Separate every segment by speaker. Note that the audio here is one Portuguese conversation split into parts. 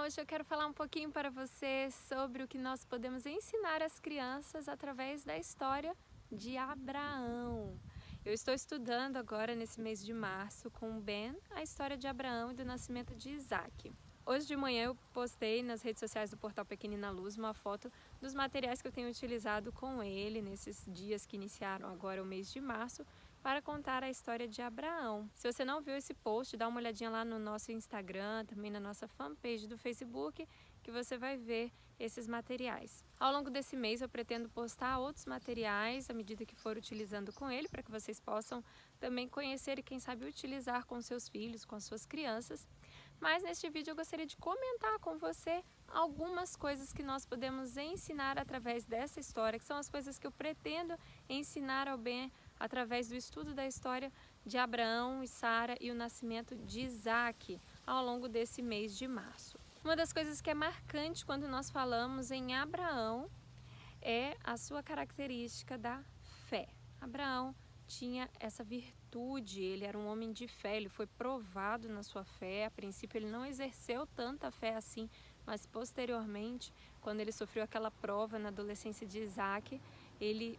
Speaker 1: Hoje eu quero falar um pouquinho para você sobre o que nós podemos ensinar às crianças através da história de Abraão. Eu estou estudando agora nesse mês de março com o Ben a história de Abraão e do nascimento de Isaac. Hoje de manhã eu postei nas redes sociais do Portal Pequenina Luz uma foto dos materiais que eu tenho utilizado com ele nesses dias que iniciaram agora o mês de março para contar a história de Abraão. Se você não viu esse post, dá uma olhadinha lá no nosso Instagram, também na nossa fanpage do Facebook, que você vai ver esses materiais. Ao longo desse mês eu pretendo postar outros materiais à medida que for utilizando com ele, para que vocês possam também conhecer e quem sabe utilizar com seus filhos, com as suas crianças. Mas neste vídeo eu gostaria de comentar com você algumas coisas que nós podemos ensinar através dessa história, que são as coisas que eu pretendo ensinar ao Ben através do estudo da história de Abraão e Sara e o nascimento de Isaac ao longo desse mês de março. Uma das coisas que é marcante quando nós falamos em Abraão é a sua característica da fé. Abraão tinha essa virtude, ele era um homem de fé, ele foi provado na sua fé. A princípio ele não exerceu tanta fé assim, mas posteriormente, quando ele sofreu aquela prova na adolescência de Isaac, ele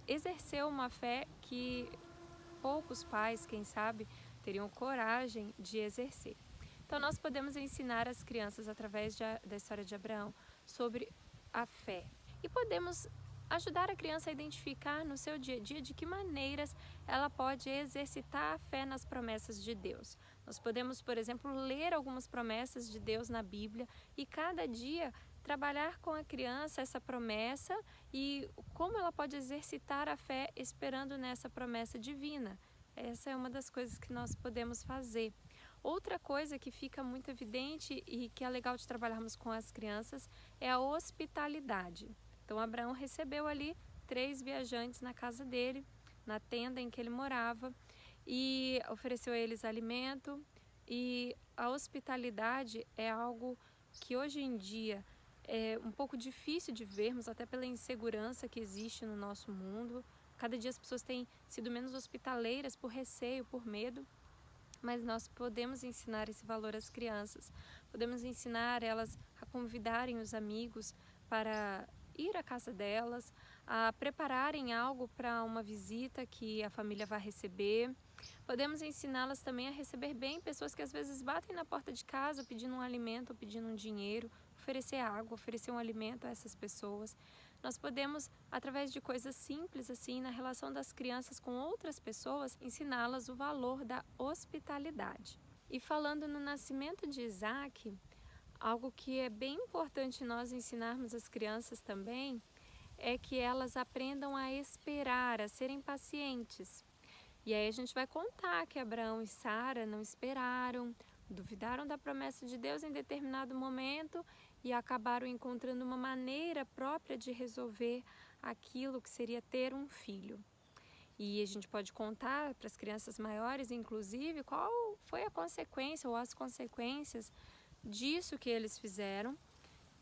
Speaker 1: exerceu uma fé que poucos pais, quem sabe, teriam coragem de exercer. Então nós podemos ensinar as crianças através da história de Abraão sobre a fé e podemos ajudar a criança a identificar no seu dia a dia de que maneiras ela pode exercitar a fé nas promessas de Deus. Nós podemos, por exemplo, ler algumas promessas de Deus na Bíblia e cada dia trabalhar com a criança essa promessa e como ela pode exercitar a fé esperando nessa promessa divina. Essa é uma das coisas que nós podemos fazer. Outra coisa que fica muito evidente e que é legal de trabalharmos com as crianças é a hospitalidade. Então Abraão recebeu ali 3 viajantes na casa dele, na tenda em que ele morava, e ofereceu a eles alimento. E a hospitalidade é algo que hoje em dia é um pouco difícil de vermos, até pela insegurança que existe no nosso mundo. Cada dia as pessoas têm sido menos hospitaleiras por receio, por medo. Mas nós podemos ensinar esse valor às crianças, podemos ensinar elas a convidarem os amigos para ir à casa delas, a prepararem algo para uma visita que a família vai receber. Podemos ensiná-las também a receber bem pessoas que às vezes batem na porta de casa pedindo um alimento ou pedindo um dinheiro, oferecer água, oferecer um alimento a essas pessoas. Nós podemos, através de coisas simples assim, na relação das crianças com outras pessoas, ensiná-las o valor da hospitalidade. E falando no nascimento de Isaac, algo que é bem importante nós ensinarmos às crianças também é que elas aprendam a esperar, a serem pacientes. E aí a gente vai contar que Abraão e Sara não esperaram, duvidaram da promessa de Deus em determinado momento e acabaram encontrando uma maneira própria de resolver aquilo que seria ter um filho. E a gente pode contar para as crianças maiores, inclusive, qual foi a consequência ou as consequências disso que eles fizeram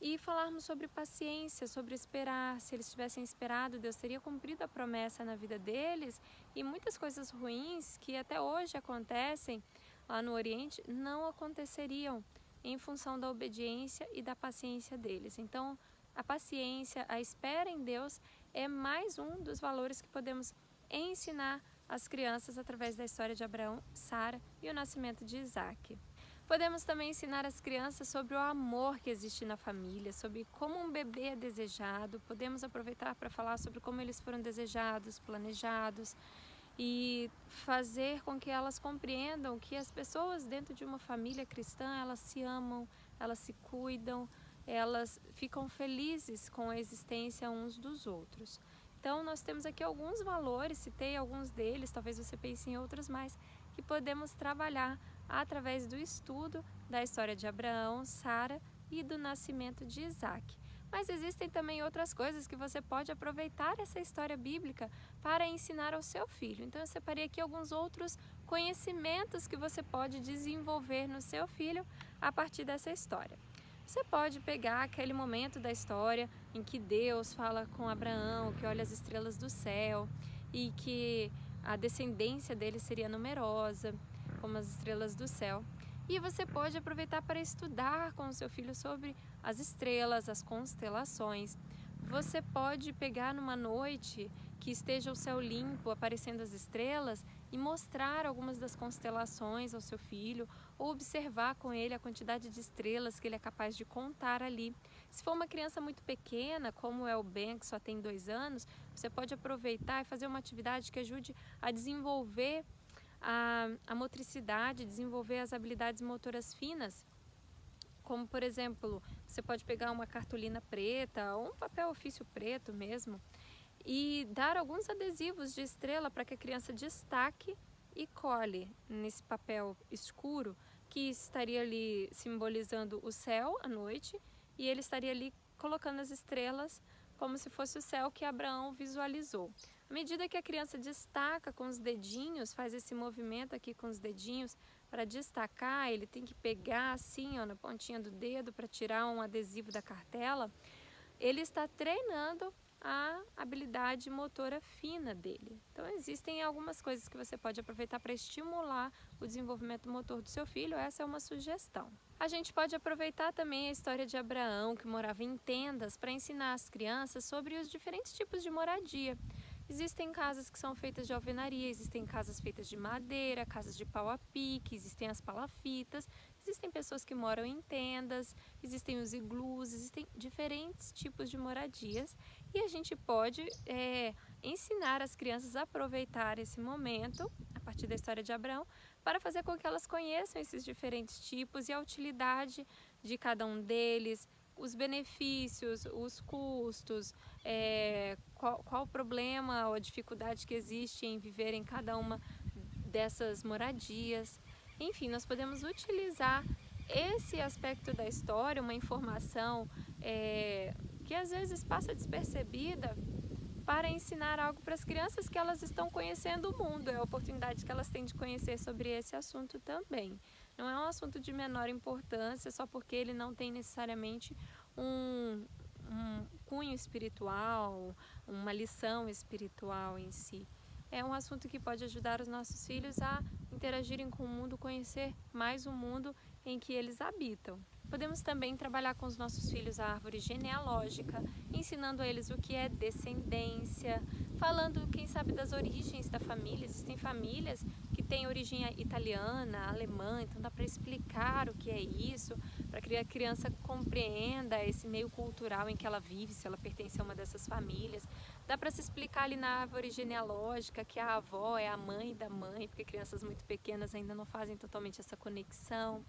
Speaker 1: e falarmos sobre paciência, sobre esperar. Se eles tivessem esperado, Deus teria cumprido a promessa na vida deles e muitas coisas ruins que até hoje acontecem lá no Oriente não aconteceriam em função da obediência e da paciência deles. Então, a paciência, a espera em Deus é mais um dos valores que podemos ensinar às crianças através da história de Abraão, Sara e o nascimento de Isaac. Podemos também ensinar as crianças sobre o amor que existe na família, sobre como um bebê é desejado. Podemos aproveitar para falar sobre como eles foram desejados, planejados e fazer com que elas compreendam que as pessoas dentro de uma família cristã, elas se amam, elas se cuidam, elas ficam felizes com a existência uns dos outros. Então nós temos aqui alguns valores, citei alguns deles, talvez você pense em outros mais, que podemos trabalhar através do estudo da história de Abraão, Sara e do nascimento de Isaac. Mas existem também outras coisas que você pode aproveitar essa história bíblica para ensinar ao seu filho. Então eu separei aqui alguns outros conhecimentos que você pode desenvolver no seu filho a partir dessa história. Você pode pegar aquele momento da história em que Deus fala com Abraão, que olha as estrelas do céu e que a descendência dele seria numerosa, como as estrelas do céu. E você pode aproveitar para estudar com o seu filho sobre as estrelas, as constelações. Você pode pegar numa noite que esteja o céu limpo, aparecendo as estrelas, e mostrar algumas das constelações ao seu filho, ou observar com ele a quantidade de estrelas que ele é capaz de contar ali. Se for uma criança muito pequena, como é o Ben, que só tem 2 anos, você pode aproveitar e fazer uma atividade que ajude a desenvolver a motricidade, desenvolver as habilidades motoras finas, como por exemplo, você pode pegar uma cartolina preta ou um papel ofício preto mesmo e dar alguns adesivos de estrela para que a criança destaque e cole nesse papel escuro que estaria ali simbolizando o céu à noite, e ele estaria ali colocando as estrelas como se fosse o céu que Abraão visualizou. À medida que a criança destaca com os dedinhos, faz esse movimento aqui com os dedinhos para destacar, ele tem que pegar assim, ó, na pontinha do dedo para tirar um adesivo da cartela, ele está treinando a habilidade motora fina dele. Então existem algumas coisas que você pode aproveitar para estimular o desenvolvimento motor do seu filho, essa é uma sugestão. A gente pode aproveitar também a história de Abraão, que morava em tendas, para ensinar as crianças sobre os diferentes tipos de moradia. Existem casas que são feitas de alvenaria, existem casas feitas de madeira, casas de pau a pique, existem as palafitas, existem pessoas que moram em tendas, existem os iglus, existem diferentes tipos de moradias, e a gente pode ensinar as crianças a aproveitar esse momento, a partir da história de Abraão, para fazer com que elas conheçam esses diferentes tipos e a utilidade de cada um deles, os benefícios, os custos, qual o problema ou a dificuldade que existe em viver em cada uma dessas moradias. Enfim, nós podemos utilizar esse aspecto da história, uma informação que às vezes passa despercebida, para ensinar algo para as crianças que elas estão conhecendo o mundo. É a oportunidade que elas têm de conhecer sobre esse assunto também. Não é um assunto de menor importância só porque ele não tem necessariamente um cunho espiritual, uma lição espiritual em si. É um assunto que pode ajudar os nossos filhos a interagirem com o mundo, conhecer mais o mundo em que eles habitam. Podemos também trabalhar com os nossos filhos a árvore genealógica, ensinando a eles o que é descendência, falando, quem sabe, das origens da família. Existem famílias que têm origem italiana, alemã, então dá para explicar o que é isso, para que a criança compreenda esse meio cultural em que ela vive, se ela pertence a uma dessas famílias. Dá para se explicar ali na árvore genealógica que a avó é a mãe da mãe, porque crianças muito pequenas ainda não fazem totalmente essa conexão.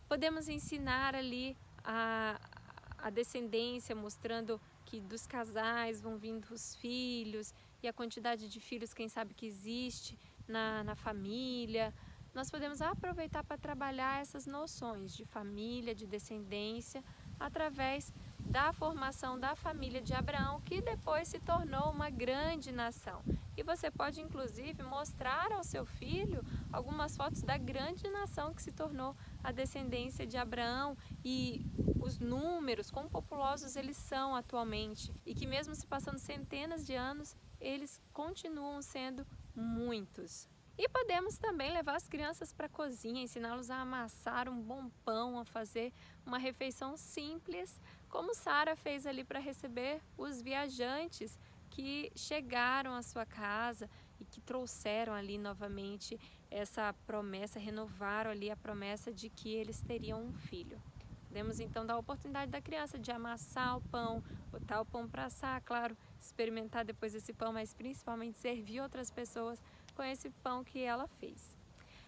Speaker 1: Podemos ensinar ali a descendência, mostrando que dos casais vão vindo os filhos e a quantidade de filhos, quem sabe, que existe na família. Nós podemos aproveitar para trabalhar essas noções de família, de descendência, através da formação da família de Abraão, que depois se tornou uma grande nação. E você pode, inclusive, mostrar ao seu filho algumas fotos da grande nação que se tornou a descendência de Abraão e os números, quão populosos eles são atualmente. E que mesmo se passando centenas de anos, eles continuam sendo muitos. E podemos também levar as crianças para a cozinha, ensiná-los a amassar um bom pão, a fazer uma refeição simples, como Sara fez ali para receber os viajantes que chegaram à sua casa e que trouxeram ali novamente essa promessa, renovaram ali a promessa de que eles teriam um filho. Podemos então dar a oportunidade da criança de amassar o pão, botar o pão para assar, claro, experimentar depois esse pão, mas principalmente servir outras pessoas com esse pão que ela fez.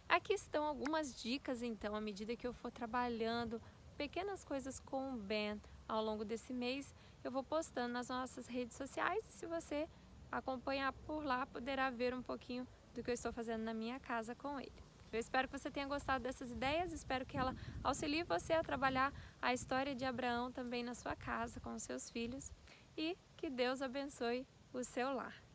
Speaker 1: Aqui estão algumas dicas então, à medida que eu for trabalhando pequenas coisas com o Ben ao longo desse mês, eu vou postando nas nossas redes sociais, e se você acompanhar por lá, poderá ver um pouquinho do que eu estou fazendo na minha casa com ele. Eu espero que você tenha gostado dessas ideias, espero que ela auxilie você a trabalhar a história de Abraão também na sua casa, com os seus filhos, e que Deus abençoe o seu lar.